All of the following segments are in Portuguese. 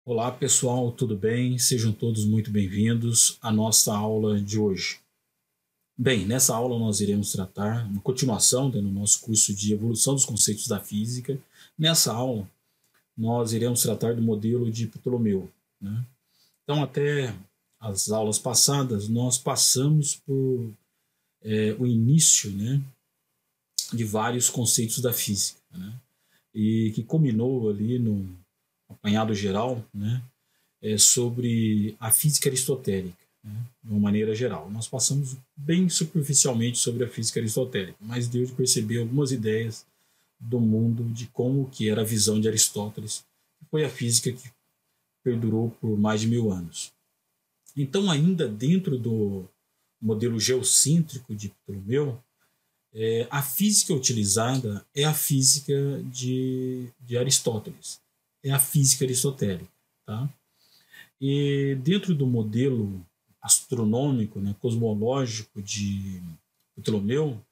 Olá pessoal, tudo bem? Sejam todos muito bem-vindos à nossa aula de hoje. Bem, nessa aula nós iremos tratar uma continuação no nosso curso de Evolução dos Conceitos da Física. Nessa aula nós iremos tratar do modelo de Ptolomeu, né? Então até as aulas passadas nós passamos por o início, né, de vários conceitos da física, né? E que culminou ali no apanhado geral, né, sobre a física aristotélica, né, de uma maneira geral. Nós passamos bem superficialmente sobre a física aristotélica, mas deu de perceber algumas ideias do mundo, de como que era a visão de Aristóteles, que foi a física que perdurou por mais de 1000 anos. Então, ainda dentro do modelo geocêntrico de Ptolomeu, a física utilizada é a física de Aristóteles, é a física aristotélica, tá? E dentro do modelo astronômico, né, cosmológico de Ptolomeu,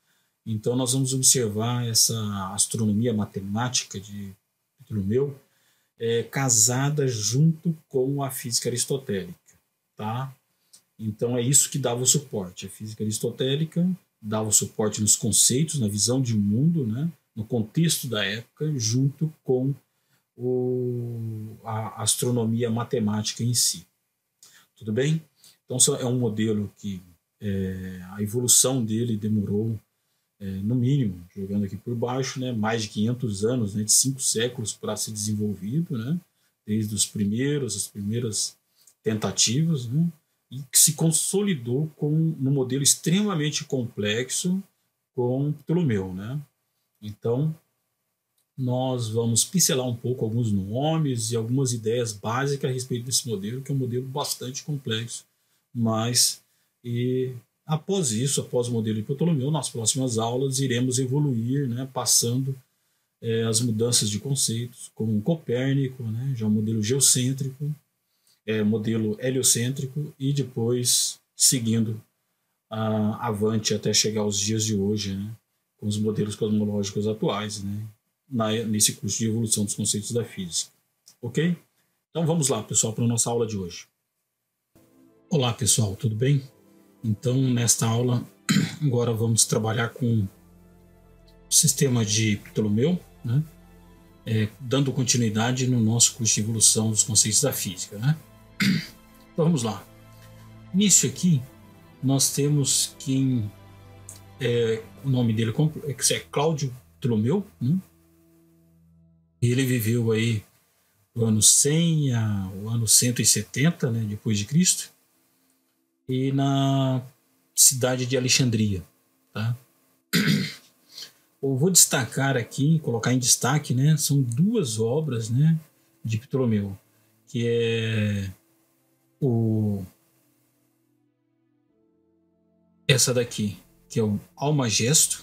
então nós vamos observar essa astronomia matemática de Ptolomeu casada junto com a física aristotélica, tá? Então é isso que dava o suporte. A física aristotélica dava o suporte nos conceitos, na visão de mundo, né, no contexto da época, junto com a astronomia matemática em si. Tudo bem? Então é um modelo que a evolução dele demorou, no mínimo, jogando aqui por baixo, né, mais de 500 anos, né, de 5 séculos para ser desenvolvido, né, desde as primeiras tentativas, né, e que se consolidou num modelo extremamente complexo com Ptolomeu, né? Então nós vamos pincelar um pouco alguns nomes e algumas ideias básicas a respeito desse modelo, que é um modelo bastante complexo, mas após isso, após o modelo de Ptolomeu, nas próximas aulas iremos evoluir, né, passando as mudanças de conceitos, como Copérnico, né, já um modelo geocêntrico, modelo heliocêntrico, e depois seguindo avante até chegar aos dias de hoje, né, com os modelos cosmológicos atuais, né, nesse curso de evolução dos conceitos da física. Ok? Então vamos lá, pessoal, para a nossa aula de hoje. Olá, pessoal, tudo bem? Então, nesta aula, agora vamos trabalhar com o sistema de Ptolomeu, né? Dando continuidade no nosso curso de evolução dos conceitos da física, né? Então vamos lá. Nisso aqui, nós temos quem o nome dele é Cláudio Ptolomeu, né? Ele viveu aí do ano 100 ao ano 170, né, depois de Cristo, e na cidade de Alexandria, tá? Eu vou destacar aqui, colocar em destaque, né, são 2 obras, né, de Ptolomeu, que é essa daqui, que é o Almagesto,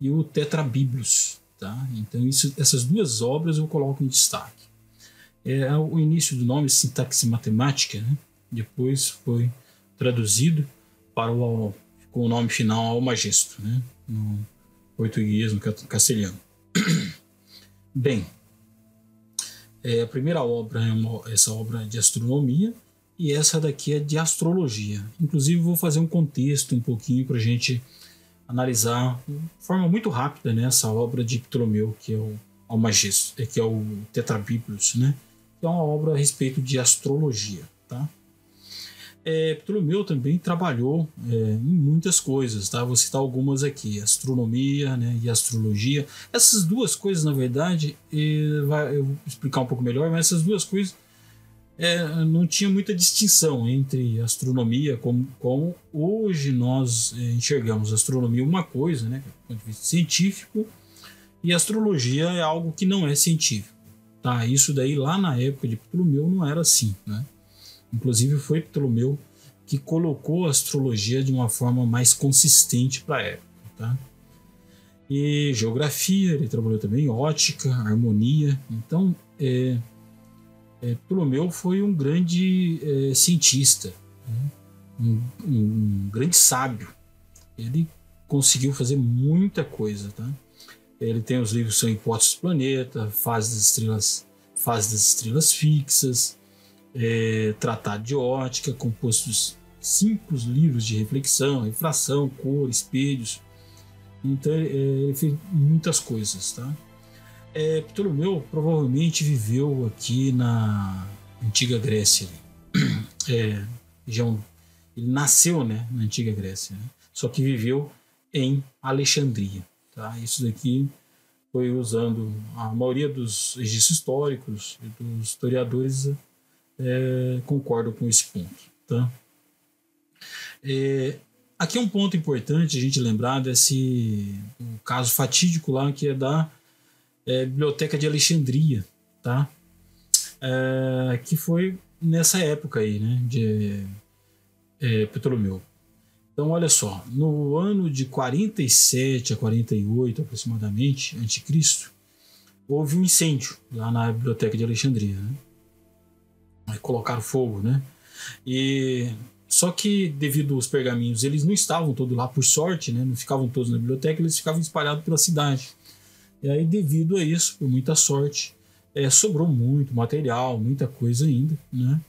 e o Tetrabíblios, tá? Então essas 2 obras eu coloco em destaque. O início do nome sintaxe matemática, né? Depois foi traduzido para ficou o nome final Almagesto, né, no português, no castelhano. Bem, a primeira obra é essa obra de astronomia, e essa daqui é de astrologia. Inclusive vou fazer um contexto um pouquinho para a gente analisar de forma muito rápida, né, essa obra de Ptolomeu, que é o Almagesto, que é o Tetrabíblios, né, que é uma obra a respeito de astrologia, tá? Ptolomeu também trabalhou em muitas coisas, tá? Vou citar algumas aqui: astronomia, né, e astrologia. Essas 2 coisas, na verdade, eu vou explicar um pouco melhor, mas essas 2 coisas não tinha muita distinção entre astronomia, como hoje nós enxergamos astronomia uma coisa, né, do ponto de vista científico, e astrologia é algo que não é científico, tá? Isso daí lá na época de Ptolomeu não era assim, né? Inclusive foi Ptolomeu que colocou a astrologia de uma forma mais consistente para a época, tá? E geografia, ele trabalhou também ótica, harmonia. Então Ptolomeu foi um grande cientista, né? Um grande sábio. Ele conseguiu fazer muita coisa, tá? Ele tem os livros que são Hipóteses do Planeta, Fase das Estrelas Fixas, Tratado de Ótica, compostos 5 livros de reflexão, refração, cor, espelhos. Então ele fez muitas coisas, tá? Ptolomeu provavelmente viveu aqui na antiga Grécia. Ele nasceu, né, na antiga Grécia, né? Só que viveu em Alexandria. Tá? Isso daqui foi usando a maioria dos registros históricos e dos historiadores concordam com esse ponto. Tá? Aqui é um ponto importante a gente lembrar desse caso fatídico lá, que é da Biblioteca de Alexandria, tá? Que foi nessa época aí, né, de Ptolomeu. Então, olha só, no ano de 47 a 48 aproximadamente, anticristo, houve um incêndio lá na Biblioteca de Alexandria, né? Aí colocaram fogo, né? Só que devido aos pergaminhos, eles não estavam todos lá por sorte, né? Não ficavam todos na biblioteca, eles ficavam espalhados pela cidade. E aí, devido a isso, por muita sorte, sobrou muito material, muita coisa ainda, né?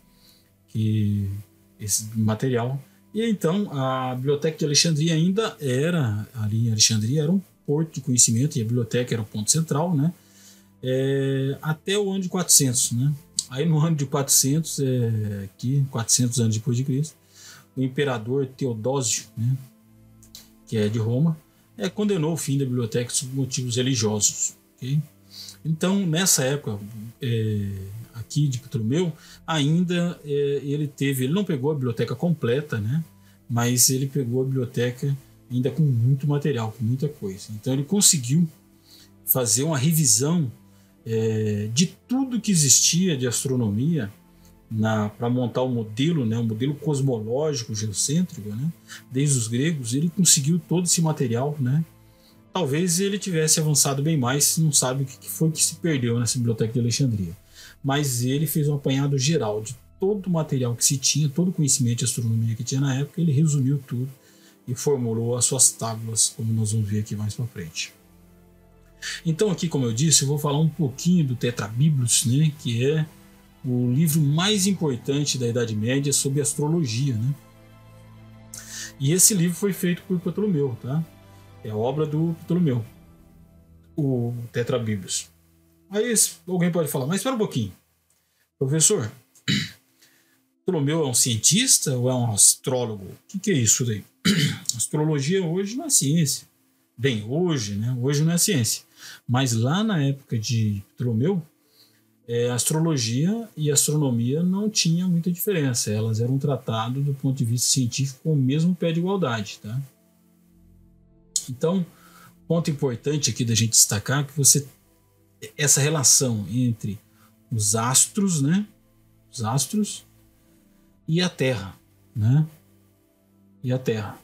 Esse material. E então a Biblioteca de Alexandria ainda ali em Alexandria, era um porto de conhecimento, e a biblioteca era o ponto central, né? Até o ano de 400, né? Aí no ano de 400, 400 anos depois de Cristo, o imperador Teodósio, né, que é de Roma, condenou o fim da biblioteca por motivos religiosos. Okay? Então, nessa época aqui de Ptolomeu, ainda ele não pegou a biblioteca completa, né, mas ele pegou a biblioteca ainda com muito material, com muita coisa. Então, ele conseguiu fazer uma revisão de tudo que existia de astronomia para montar o modelo, né, um modelo cosmológico geocêntrico, né, desde os gregos. Ele conseguiu todo esse material, né? Talvez ele tivesse avançado bem mais, não sabe o que foi que se perdeu nessa Biblioteca de Alexandria, mas ele fez um apanhado geral de todo o material que se tinha, todo o conhecimento de astronomia que tinha na época. Ele resumiu tudo e formulou as suas tábuas, como nós vamos ver aqui mais para frente. Então aqui, como eu disse, eu vou falar um pouquinho do Tetrabiblos, né, que é o livro mais importante da Idade Média sobre astrologia, né? E esse livro foi feito por Ptolomeu, tá? É a obra do Ptolomeu, o Tetrabiblos. Aí alguém pode falar, mas espera um pouquinho, professor, Ptolomeu é um cientista ou é um astrólogo? O que é isso daí? Astrologia hoje não é ciência. Bem, hoje, né? Hoje não é ciência. Mas lá na época de Ptolomeu, a astrologia e a astronomia não tinham muita diferença. Elas eram tratadas do ponto de vista científico com o mesmo pé de igualdade, tá? Então, ponto importante aqui da gente destacar que essa relação entre os astros, né? Os astros e a Terra, né? E a Terra.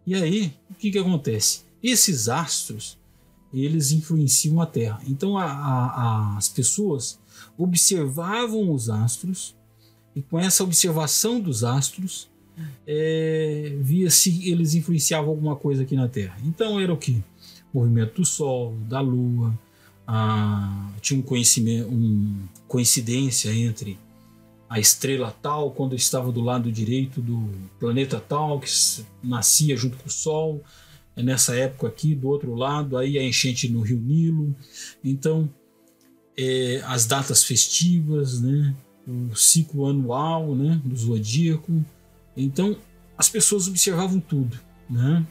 E aí, o que acontece? Esses astros, eles influenciam a Terra. Então, as pessoas observavam os astros, e com essa observação dos astros, via se eles influenciavam alguma coisa aqui na Terra. Então era o que? O movimento do Sol, da Lua, tinha coincidência entre a estrela tal, quando estava do lado direito do planeta tal, que nascia junto com o Sol, nessa época aqui, do outro lado, aí a enchente no Rio Nilo. Então, as datas festivas, né, o ciclo anual, né, do zodíaco. Então, as pessoas observavam tudo, né?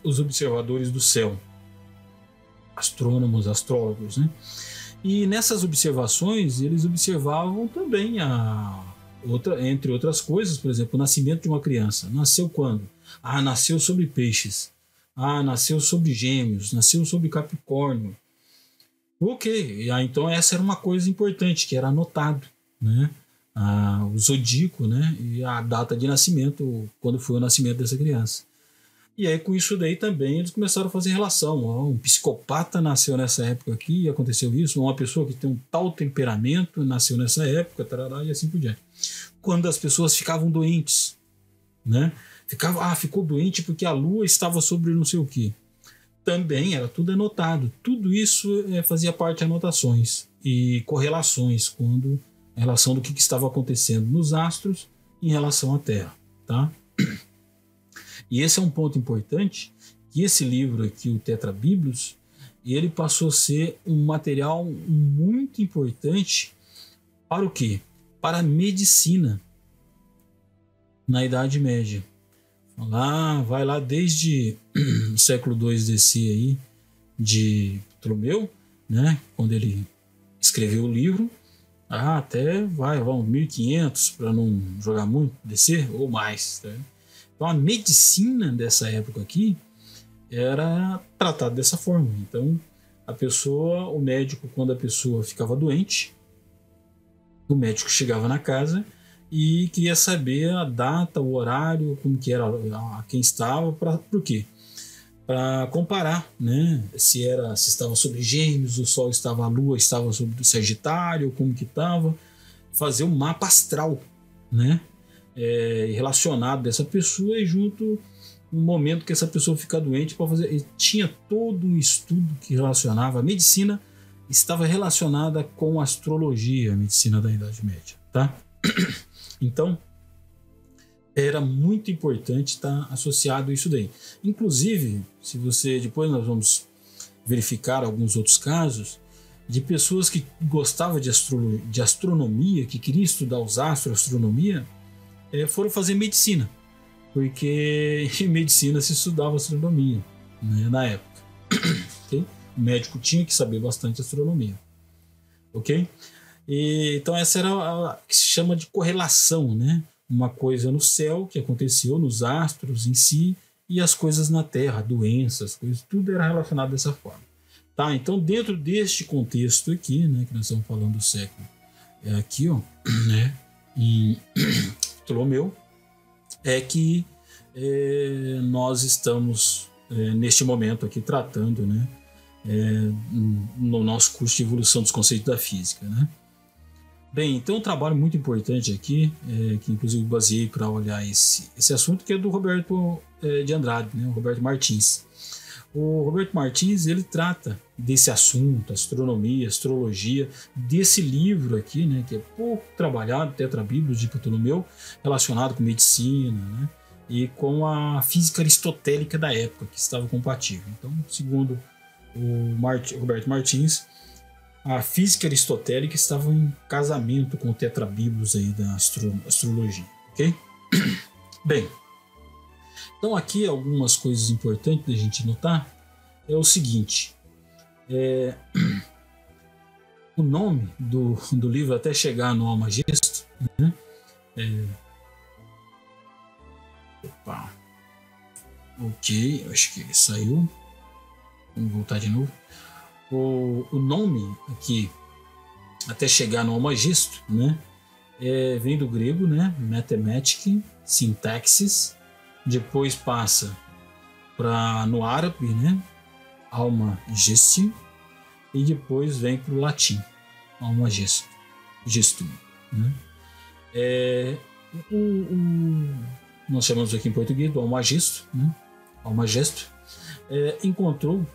Os observadores do céu, astrônomos, astrólogos, né? E nessas observações, eles observavam também entre outras coisas, por exemplo, o nascimento de uma criança. Nasceu quando? Nasceu sobre peixes. Nasceu sobre gêmeos. Nasceu sobre Capricórnio. Ok, então essa era uma coisa importante, que era anotado, né? O zodíaco, né? E a data de nascimento, quando foi o nascimento dessa criança. E aí, com isso daí também, eles começaram a fazer relação. Ó, um psicopata nasceu nessa época aqui e aconteceu isso. Uma pessoa que tem um tal temperamento nasceu nessa época, tarará, e assim por diante. Quando as pessoas ficavam doentes, né? Ficou doente porque a lua estava sobre não sei o quê. Também era tudo anotado. Tudo isso fazia parte de anotações e correlações quando a relação do que estava acontecendo nos astros em relação à Terra, tá? E esse é um ponto importante, que esse livro aqui, o Tetrabíblios, ele passou a ser um material muito importante para o quê? Para a medicina na Idade Média. Vai lá desde o século II DC aí, de Ptolomeu, né? Quando ele escreveu o livro, até vamos 1500 para não jogar muito, DC ou mais, tá? Então a medicina dessa época aqui era tratada dessa forma. Então o médico, quando a pessoa ficava doente, o médico chegava na casa e queria saber a data, o horário, como que era, quem estava, por quê? Para comparar, né? Se estava sobre Gêmeos, a Lua estava sobre o Sagitário, como que estava, fazer um mapa astral, né? Relacionado dessa pessoa e junto no momento que essa pessoa fica doente para fazer. E tinha todo um estudo que relacionava a medicina, estava relacionada com a astrologia, a medicina da Idade Média, tá? Então era muito importante estar associado a isso daí. Inclusive, se você depois nós vamos verificar alguns outros casos de pessoas que gostavam de astronomia, que queriam estudar os astros, astronomia, foram fazer medicina, porque em medicina se estudava astronomia, né, na época. Okay? O médico tinha que saber bastante astronomia. Ok? Então essa era a que se chama de correlação, né? Uma coisa no céu que aconteceu, nos astros em si, e as coisas na Terra, doenças, coisas, tudo era relacionado dessa forma. Tá? Então dentro deste contexto aqui, né, que nós estamos falando do século, aqui, ó, né, em Ptolomeu, é que nós estamos neste momento aqui tratando, né, no nosso curso de evolução dos conceitos da física, né? Bem, então um trabalho muito importante aqui, que inclusive baseei para olhar esse assunto, que é do Roberto de Andrade, né, o Roberto Martins. O Roberto Martins, ele trata desse assunto, astronomia, astrologia, desse livro aqui, né, que é pouco trabalhado, Tetrabíblios de Ptolomeu, relacionado com medicina, né, e com a física aristotélica da época, que estava compatível. Então, segundo o Roberto Martins, a física aristotélica estava em casamento com o Tetrabíblios aí da astrologia, ok? Bem, então aqui algumas coisas importantes da gente notar é o seguinte, o nome do livro até chegar no Almagesto, né? Ok, acho que ele saiu, vamos voltar de novo. O nome aqui, até chegar no Almagesto, né, vem do grego, né, mathematic, sintaxis, depois passa no árabe, né, Almagestum, e depois vem para o latim, Almagestum, né. Nós chamamos aqui em português do Almagesto, né, Almagesto, encontrou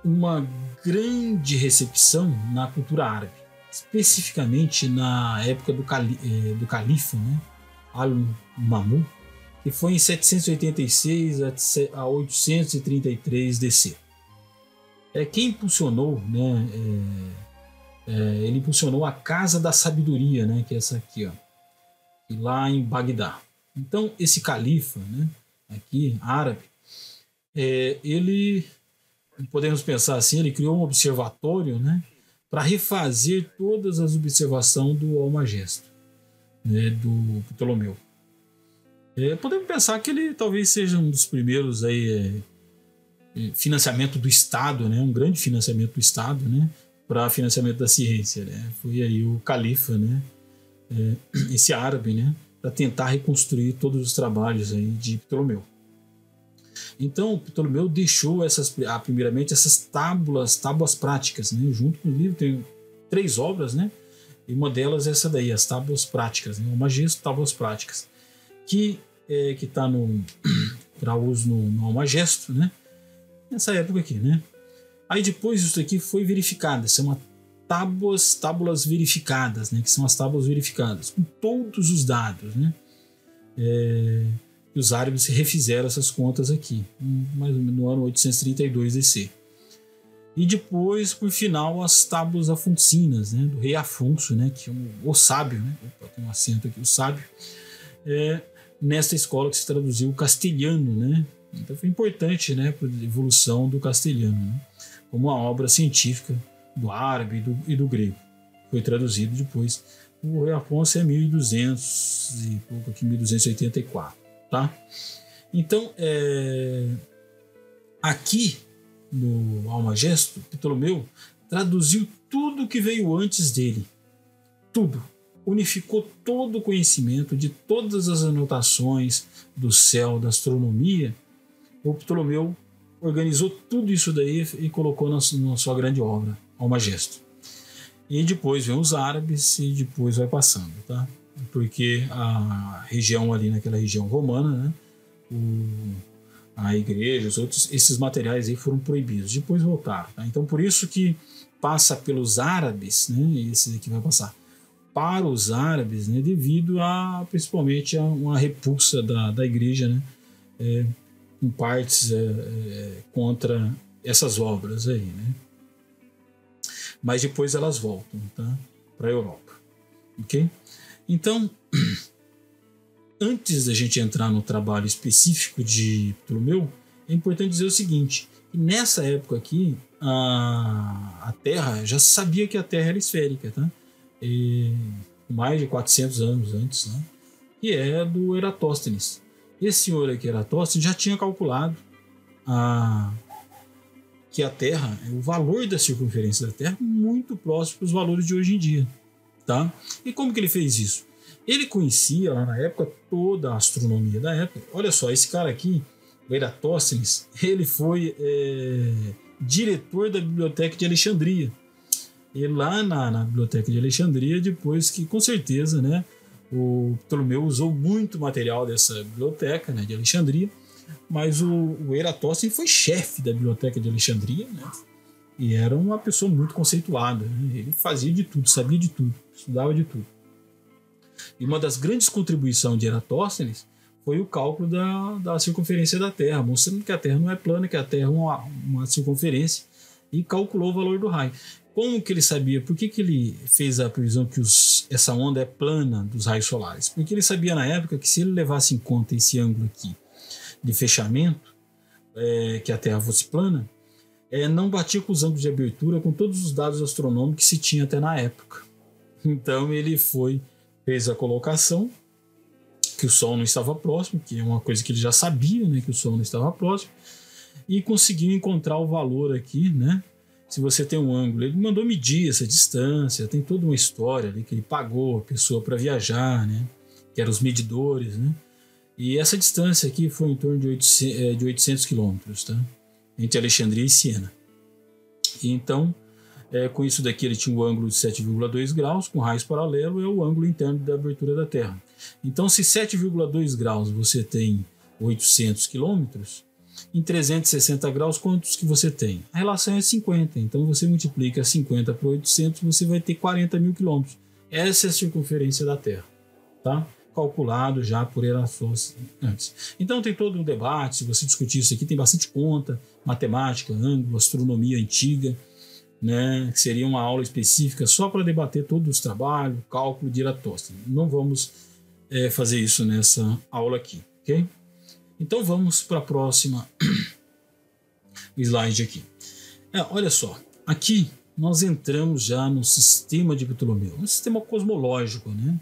uma grande recepção na cultura árabe, especificamente na época do califa, né, Al-Mamun, que foi em 786 a 833 DC. Quem impulsionou, né, ele impulsionou a Casa da Sabedoria, né, que é essa aqui, ó, lá em Bagdá. Então esse califa, né, aqui árabe, ele, podemos pensar assim, ele criou um observatório, né, para refazer todas as observações do Almagesto, né, do Ptolomeu. Podemos pensar que ele talvez seja um dos primeiros aí, financiamento do Estado, né, um grande financiamento do Estado, né, para financiamento da ciência, né. Foi aí o califa, né, esse árabe, né, para tentar reconstruir todos os trabalhos aí de Ptolomeu. Então, Ptolomeu deixou primeiramente essas tábuas práticas, né? Junto com o livro tem 3 obras, né? E uma delas é essa daí, as tábuas práticas, né? Almagesto, tábuas práticas, que está para uso no Almagesto, né? Nessa época aqui, né? Aí depois isso aqui foi verificado, são tábulas verificadas, né? Que são as tábuas verificadas, com todos os dados, né? E os árabes refizeram essas contas aqui, mais ou menos no ano 832 DC. E depois, por final, as tábuas afonsinas, né, do rei Afonso, né, que é o sábio, né, opa, tem um acento aqui, o sábio, nesta escola que se traduziu o castelhano, né, então foi importante, né, para a evolução do castelhano, né, como uma obra científica do árabe e do grego. Foi traduzido depois. O rei Afonso é 1200 e pouco aqui, 1284, tá? Então, aqui no Almagesto, Ptolomeu traduziu tudo que veio antes dele. Tudo. Unificou todo o conhecimento de todas as anotações do céu, da astronomia. O Ptolomeu organizou tudo isso daí e colocou na sua grande obra, Almagesto. E depois vem os árabes e depois vai passando, tá? Porque a região ali, naquela região romana, né? A igreja, esses materiais aí foram proibidos, depois voltaram. Tá? Então, por isso que passa pelos árabes, né? Esse aqui vai passar para os árabes, né? Devido principalmente a uma repulsa da igreja, né? Com partes contra essas obras aí, né? Mas depois elas voltam, tá? Para a Europa, ok? Então, antes da gente entrar no trabalho específico de Ptolomeu, é importante dizer o seguinte, que nessa época aqui, a Terra, já se sabia que a Terra era esférica, tá? Mais de 400 anos antes, né? Que é do Eratóstenes. Esse senhor aqui, Eratóstenes, já tinha calculado que a Terra, o valor da circunferência da Terra, muito próximo dos valores de hoje em dia, tá? E como que ele fez isso? Ele conhecia lá na época toda a astronomia da época. Olha só, esse cara aqui, o Eratóstenes, ele foi diretor da Biblioteca de Alexandria. E lá na Biblioteca de Alexandria, depois que, com certeza, né, o Ptolomeu usou muito material dessa biblioteca, né, de Alexandria, mas o Eratóstenes foi chefe da Biblioteca de Alexandria, né, e era uma pessoa muito conceituada, né, ele fazia de tudo, sabia de tudo, estudava de tudo. E uma das grandes contribuições de Eratóstenes foi o cálculo da circunferência da Terra, mostrando que a Terra não é plana, que a Terra é uma circunferência, e calculou o valor do raio. Como que ele sabia? Por que ele fez a previsão que essa onda é plana dos raios solares? Porque ele sabia na época que se ele levasse em conta esse ângulo aqui de fechamento, que a Terra fosse plana, não batia com os ângulos de abertura, com todos os dados astronômicos que se tinha até na época. Então ele fez a colocação que o Sol não estava próximo, que é uma coisa que ele já sabia, né, que o Sol não estava próximo, e conseguiu encontrar o valor aqui, né? Se você tem um ângulo, ele mandou medir essa distância, tem toda uma história ali que ele pagou a pessoa para viajar, né? Que eram os medidores, né? E essa distância aqui foi em torno de 800 quilômetros, tá? Entre Alexandria e Siena. E então, com isso daqui ele tinha um ângulo de 7,2 graus, com raios paralelos, é o ângulo interno da abertura da Terra. Então, se 7,2 graus você tem 800 quilômetros, em 360 graus, quantos que você tem? A relação é 50, então você multiplica 50 por 800, você vai ter 40 mil quilômetros. Essa é a circunferência da Terra, tá? Calculado já por Eratóstenes antes. Então tem todo um debate, se você discutir isso aqui, tem bastante conta, matemática, ângulo, astronomia antiga, né? Que seria uma aula específica só para debater todos os trabalhos, cálculo de Eratóstenes. Não vamos fazer isso nessa aula aqui, ok? Então vamos para a próxima slide aqui. Olha só, aqui nós entramos já no sistema de Ptolomeu, um sistema cosmológico, né?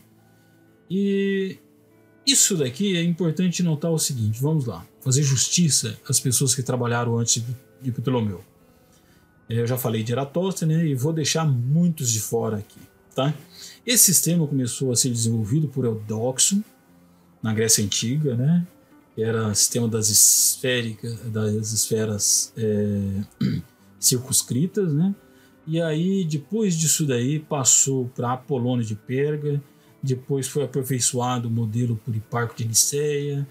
E isso daqui é importante notar o seguinte, vamos lá, fazer justiça às pessoas que trabalharam antes de Ptolomeu. Eu já falei de Eratóstenes, né? E vou deixar muitos de fora aqui, tá? Esse sistema começou a ser desenvolvido por Eudoxo, na Grécia Antiga, né? que era o sistema das esferas circunscritas, né? E aí, depois disso daí, passou para Apolônio de Perga, depois foi aperfeiçoado o modelo por Hiparco de Niceia,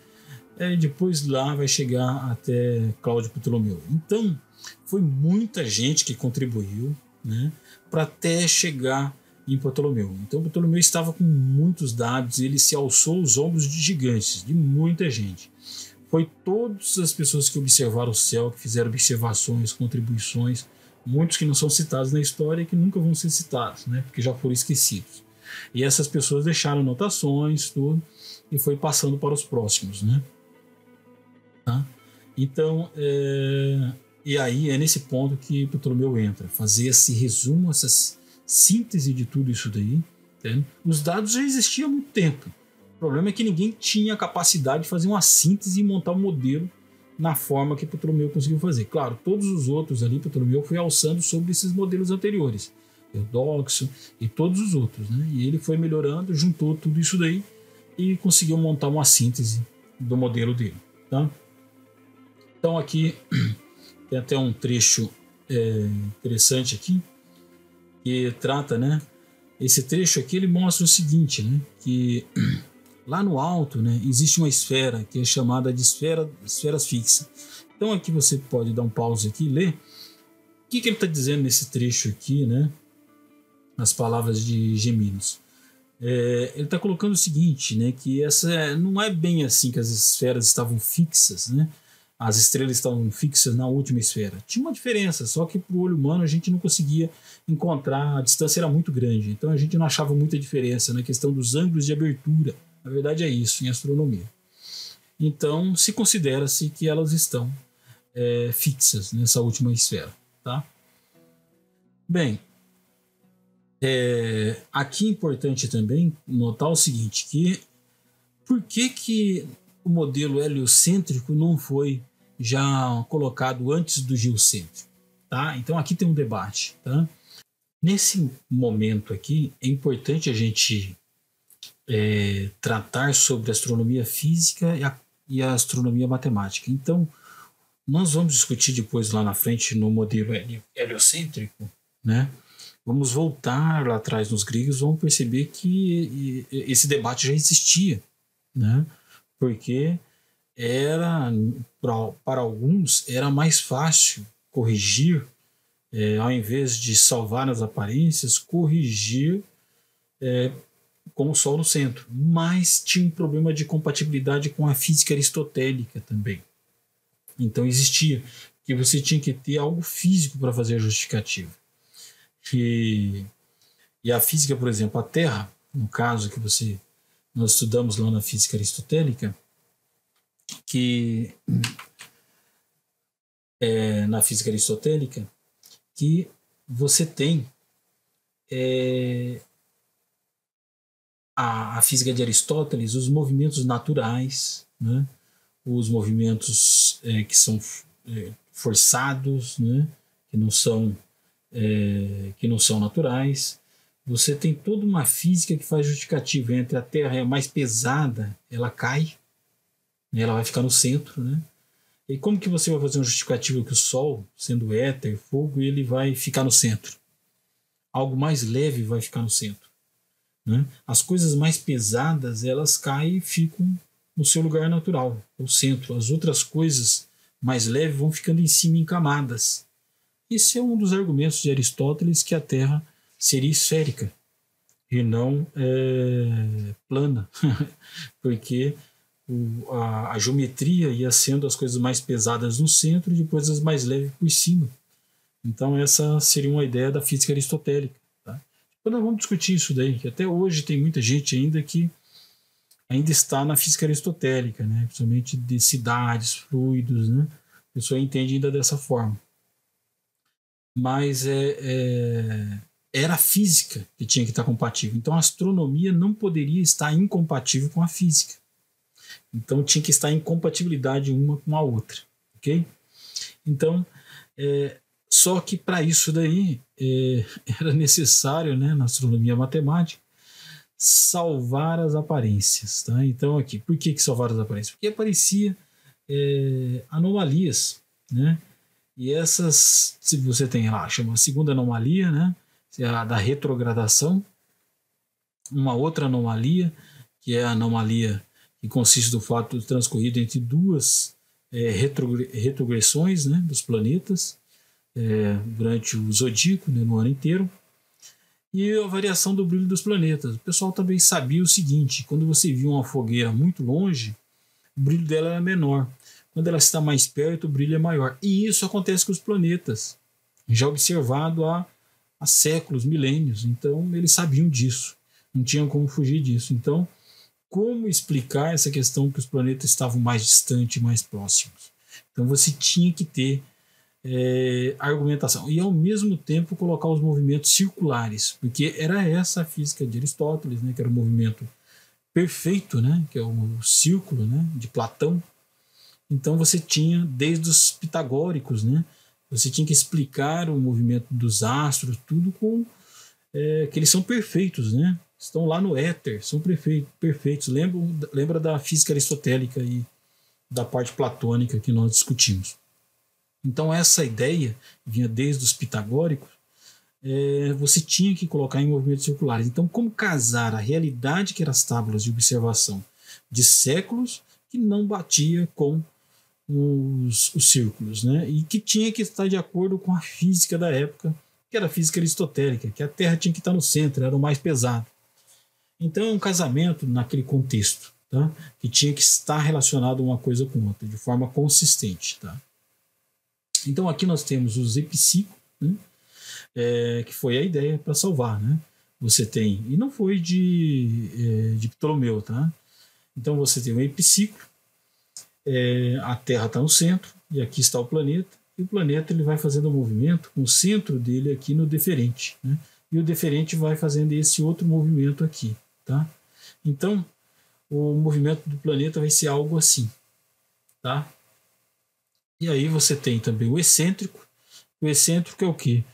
depois lá vai chegar até Cláudio Ptolomeu. Então, foi muita gente que contribuiu, né, para até chegar em Ptolomeu. Então, Ptolomeu estava com muitos dados, ele se alçou os ombros de gigantes, de muita gente. Foi todas as pessoas que observaram o céu, que fizeram observações, contribuições, muitos que não são citados na história e que nunca vão ser citados, né, porque já foram esquecidos. E essas pessoas deixaram anotações, tudo, e foi passando para os próximos, né? Tá? Então, e aí é nesse ponto que Ptolomeu entra, fazer esse resumo, essa síntese de tudo isso daí. Entende? Os dados já existiam há muito tempo. O problema é que ninguém tinha a capacidade de fazer uma síntese e montar um modelo na forma que Ptolomeu conseguiu fazer. Claro, todos os outros ali, Ptolomeu foi alçando sobre esses modelos anteriores, Eudoxo e todos os outros, né? E ele foi melhorando, juntou tudo isso daí e conseguiu montar uma síntese do modelo dele, tá? Então aqui tem até um trecho interessante aqui que trata, né? Esse trecho aqui ele mostra o seguinte, né? Que lá no alto, né, existe uma esfera que é chamada de esferas fixas. Então aqui você pode dar um pause aqui e ler o que ele está dizendo nesse trecho aqui, né? As palavras de Geminos. Ele está colocando o seguinte, né? Que essa não é bem assim que as esferas estavam fixas, né? As estrelas estavam fixas na última esfera. Tinha uma diferença, só que para o olho humano a gente não conseguia encontrar, a distância era muito grande, então a gente não achava muita diferença na questão dos ângulos de abertura. Na verdade é isso em astronomia. Então se considera-se que elas estão fixas nessa última esfera. Tá? Bem, aqui é importante também notar o seguinte, que por que o modelo heliocêntrico não foi já colocado antes do geocêntrico, tá? Então aqui tem um debate, tá? Nesse momento aqui é importante a gente tratar sobre a astronomia física e a astronomia matemática. Então nós vamos discutir depois lá na frente no modelo heliocêntrico, né? Vamos voltar lá atrás nos gregos, vamos perceber que esse debate já existia, né? Porque para alguns era mais fácil corrigir, ao invés de salvar as aparências, corrigir com o Sol no centro. Mas tinha um problema de compatibilidade com a física aristotélica também. Então existia que você tinha que ter algo físico para fazer a justificativa. E a física, por exemplo, a Terra, no caso que nós estudamos lá na física aristotélica, que na física aristotélica, que você tem a física de Aristóteles, os movimentos naturais, né? Os movimentos que são forçados, né? que não são naturais. Você tem toda uma física que faz justificativa entre a Terra é mais pesada, ela cai, ela vai ficar no centro, né? E como que você vai fazer um justificativo que o Sol, sendo éter, fogo, ele vai ficar no centro? Algo mais leve vai ficar no centro, né? As coisas mais pesadas, elas caem e ficam no seu lugar natural, o centro. As outras coisas mais leves vão ficando em cima em camadas. Esse é um dos argumentos de Aristóteles, que a Terra seria esférica e não plana, porque a geometria ia sendo as coisas mais pesadas no centro e depois as mais leves por cima. Então essa seria uma ideia da física aristotélica. Tá? Então nós vamos discutir isso daí, que até hoje tem muita gente ainda que ainda está na física aristotélica, né? Principalmente de cidades, fluidos, né? A pessoa entende ainda dessa forma. Mas era a física que tinha que estar compatível. Então a astronomia não poderia estar incompatível com a física. Então tinha que estar em compatibilidade uma com a outra, ok? Então, só que para isso daí era necessário, né, na astronomia matemática, salvar as aparências, tá? Então aqui, por que salvar as aparências? Porque aparecia anomalias, né? E essas, se você tem lá, chama a segunda anomalia, né? Que é a da retrogradação. Uma outra anomalia, que é a anomalia que consiste do fato de transcorrido entre duas retrogressões, né, dos planetas durante o zodíaco, né, no ano inteiro. E a variação do brilho dos planetas. O pessoal também sabia o seguinte: quando você viu uma fogueira muito longe, o brilho dela era menor. Quando ela está mais perto, o brilho é maior. E isso acontece com os planetas, já observado há séculos, milênios. Então, eles sabiam disso. Não tinham como fugir disso. Então, como explicar essa questão que os planetas estavam mais distantes, mais próximos? Então, você tinha que ter argumentação. E, ao mesmo tempo, colocar os movimentos circulares. Porque era essa a física de Aristóteles, né, que era o movimento perfeito, né, que é o círculo, né, de Platão. Então, você tinha, desde os pitagóricos, né, você tinha que explicar o movimento dos astros, tudo com que eles são perfeitos, né? Estão lá no éter, são perfeitos. Lembra da física aristotélica e da parte platônica que nós discutimos. Então essa ideia vinha desde os pitagóricos. Você tinha que colocar em movimentos circulares. Então, como casar a realidade que eram as tábuas de observação de séculos que não batia com os círculos, né? E que tinha que estar de acordo com a física da época, que era a física aristotélica, que a Terra tinha que estar no centro, era o mais pesado. Então é um casamento naquele contexto, tá? Que tinha que estar relacionado uma coisa com outra, de forma consistente. Tá? Então aqui nós temos os epiciclos, né? Que foi a ideia para salvar. Né? Você tem, e não foi de Ptolomeu, tá? Então você tem um epiciclo, a Terra está no centro, e aqui está o planeta, e o planeta ele vai fazendo um movimento com o centro dele aqui no deferente, né? E o deferente vai fazendo esse outro movimento aqui. Tá? Então, o movimento do planeta vai ser algo assim. Tá? E aí você tem também o excêntrico. O excêntrico é o quê?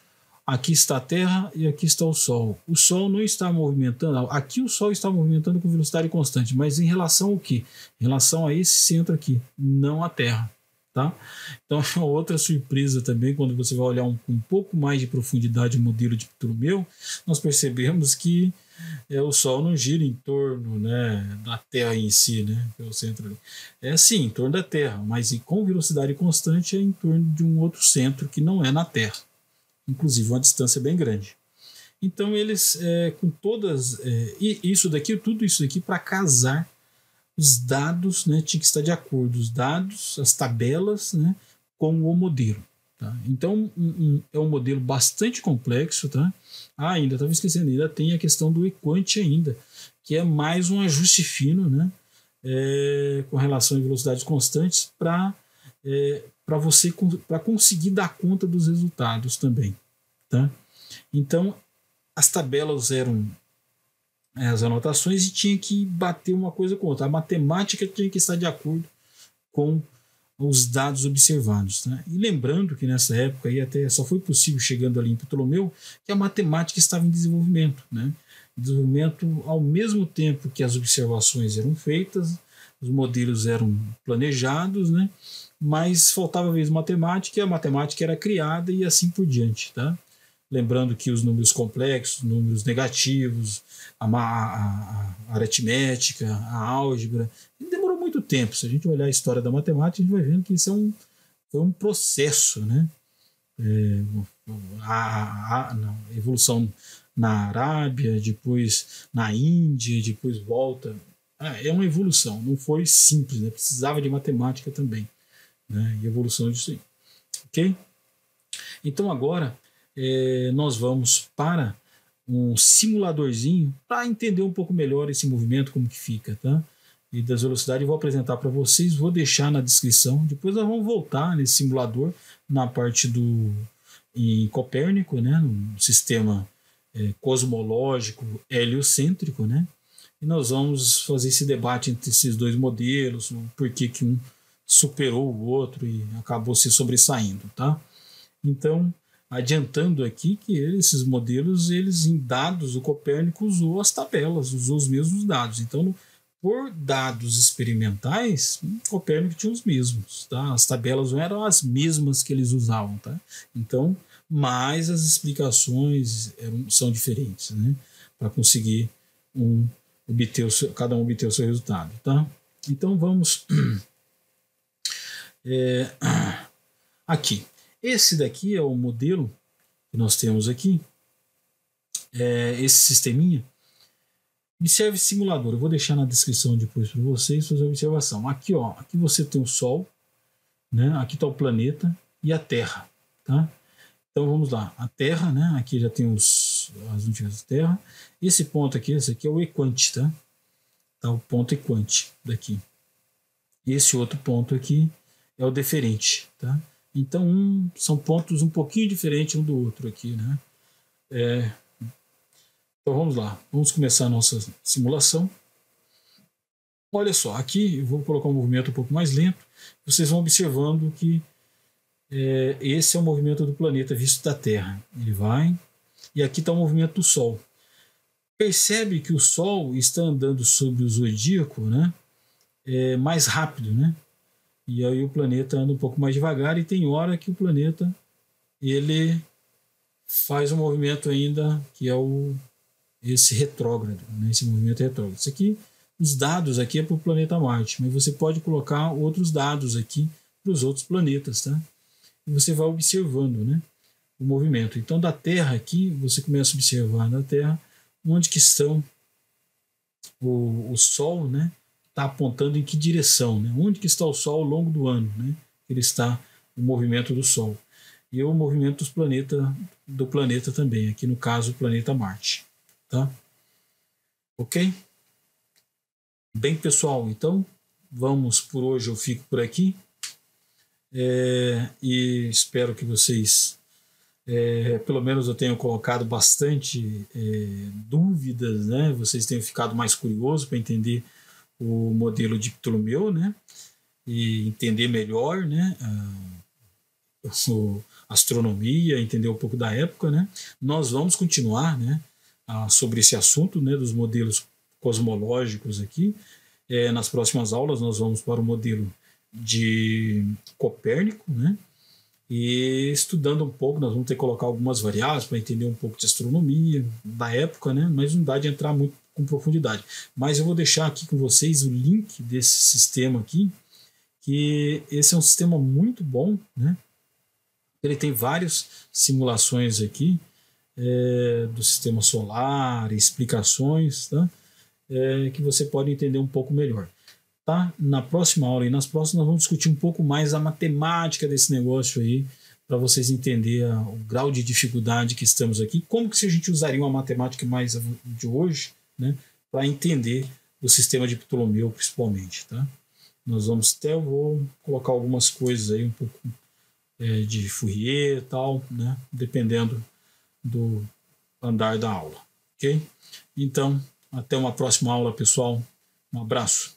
Aqui está a Terra e aqui está o Sol. O Sol não está movimentando. Aqui o Sol está movimentando com velocidade constante, mas em relação ao quê? Em relação a esse centro aqui, não a Terra. Tá? Então é uma outra surpresa também, quando você vai olhar um pouco mais de profundidade o modelo de Ptolomeu, nós percebemos que o Sol não gira em torno, né, da Terra em si, né, que é o centro ali. Sim, em torno da Terra, mas com velocidade constante é em torno de um outro centro que não é na Terra, inclusive uma distância bem grande. Então eles, com todas, tudo isso daqui para casar os dados, né, tinha que estar de acordo, os dados, as tabelas, né, com o modelo. Tá? Então é um modelo bastante complexo. Tá? Ainda estava esquecendo, ainda tem a questão do equante ainda, que é mais um ajuste fino, né, com relação a velocidades constantes para você conseguir dar conta dos resultados também. Tá? Então as tabelas eram as anotações e tinha que bater uma coisa com outra. A matemática tinha que estar de acordo com os dados observados. Tá? E lembrando que nessa época, e até só foi possível chegando ali em Ptolomeu, que a matemática estava em desenvolvimento. Né? Desenvolvimento ao mesmo tempo que as observações eram feitas, os modelos eram planejados, né? Mas faltava às vezes matemática, e a matemática era criada e assim por diante. Tá? Lembrando que os números complexos, números negativos, a aritmética, a álgebra, demorou muito tempo. Se a gente olhar a história da matemática, a gente vai vendo que isso foi um processo. Né? A evolução na Arábia, depois na Índia, depois volta. É uma evolução, não foi simples, né? Precisava de matemática também. Né? E evolução disso aí. Ok? Então agora nós vamos para um simuladorzinho para entender um pouco melhor esse movimento, como que fica, tá? E das velocidades, eu vou apresentar para vocês, vou deixar na descrição, depois nós vamos voltar nesse simulador na parte em Copérnico, né? No sistema cosmológico heliocêntrico, né? E nós vamos fazer esse debate entre esses dois modelos, por que um superou o outro e acabou se sobressaindo, tá? Então, adiantando aqui que esses modelos, eles em dados, o Copérnico usou as tabelas, usou os mesmos dados. Então, por dados experimentais, o Copérnico tinha os mesmos, tá? As tabelas não eram as mesmas que eles usavam, tá? Então, mas as explicações são diferentes, né? Para conseguir cada um obter o seu resultado, tá? Então vamos aqui. Esse daqui é o modelo que nós temos aqui, esse sisteminha. Observe simulador. Eu vou deixar na descrição depois para vocês fazer a observação. Aqui, ó, aqui você tem o Sol, né? Aqui está o planeta e a Terra, tá? Então vamos lá. A Terra, né? Aqui já tem as unidades da Terra. Esse ponto aqui, esse aqui é o equante, tá? Tá o ponto equante daqui. Esse outro ponto aqui é o deferente, tá? Então são pontos um pouquinho diferentes um do outro aqui, né? Então vamos lá, vamos começar a nossa simulação. Olha só, aqui eu vou colocar um movimento um pouco mais lento. Vocês vão observando que esse é o movimento do planeta visto da Terra. Ele vai, e aqui está o movimento do Sol. Percebe que o Sol está andando sobre o zodíaco, né? Mais rápido, né? E aí o planeta anda um pouco mais devagar, e tem hora que o planeta ele faz um movimento ainda que é esse retrógrado, né? Esse movimento retrógrado. Isso aqui, os dados aqui é para o planeta Marte, mas você pode colocar outros dados aqui para os outros planetas, tá? E você vai observando, né, o movimento. Então da Terra aqui, você começa a observar da Terra onde que estão o Sol, né? Está apontando em que direção, né? Onde que está o Sol ao longo do ano, né? Ele está o movimento do Sol. E o movimento do planeta também, aqui no caso o planeta Marte. Tá? Ok? Bem, pessoal, então vamos por hoje, eu fico por aqui e espero que vocês pelo menos eu tenho colocado bastante dúvidas, né? Vocês tenham ficado mais curiosos para entender o modelo de Ptolomeu, né? E entender melhor, né? A astronomia, entender um pouco da época, né? Nós vamos continuar, né? Sobre esse assunto, né, dos modelos cosmológicos aqui. Nas próximas aulas nós vamos para o modelo de Copérnico, né, e estudando um pouco, nós vamos ter que colocar algumas variáveis para entender um pouco de astronomia da época, né, mas não dá de entrar muito com profundidade. Mas eu vou deixar aqui com vocês o link desse sistema aqui, que esse é um sistema muito bom, né, ele tem várias simulações aqui, do sistema solar, explicações, tá? Que você pode entender um pouco melhor. Tá? Na próxima aula e nas próximas nós vamos discutir um pouco mais a matemática desse negócio aí, para vocês entenderem o grau de dificuldade que estamos aqui, como que se a gente usaria uma matemática mais de hoje, né, para entender o sistema de Ptolomeu principalmente. Tá? Nós vamos eu vou colocar algumas coisas aí, um pouco de Fourier e tal, né, dependendo do andar da aula, ok? Então, até uma próxima aula, pessoal. Um abraço.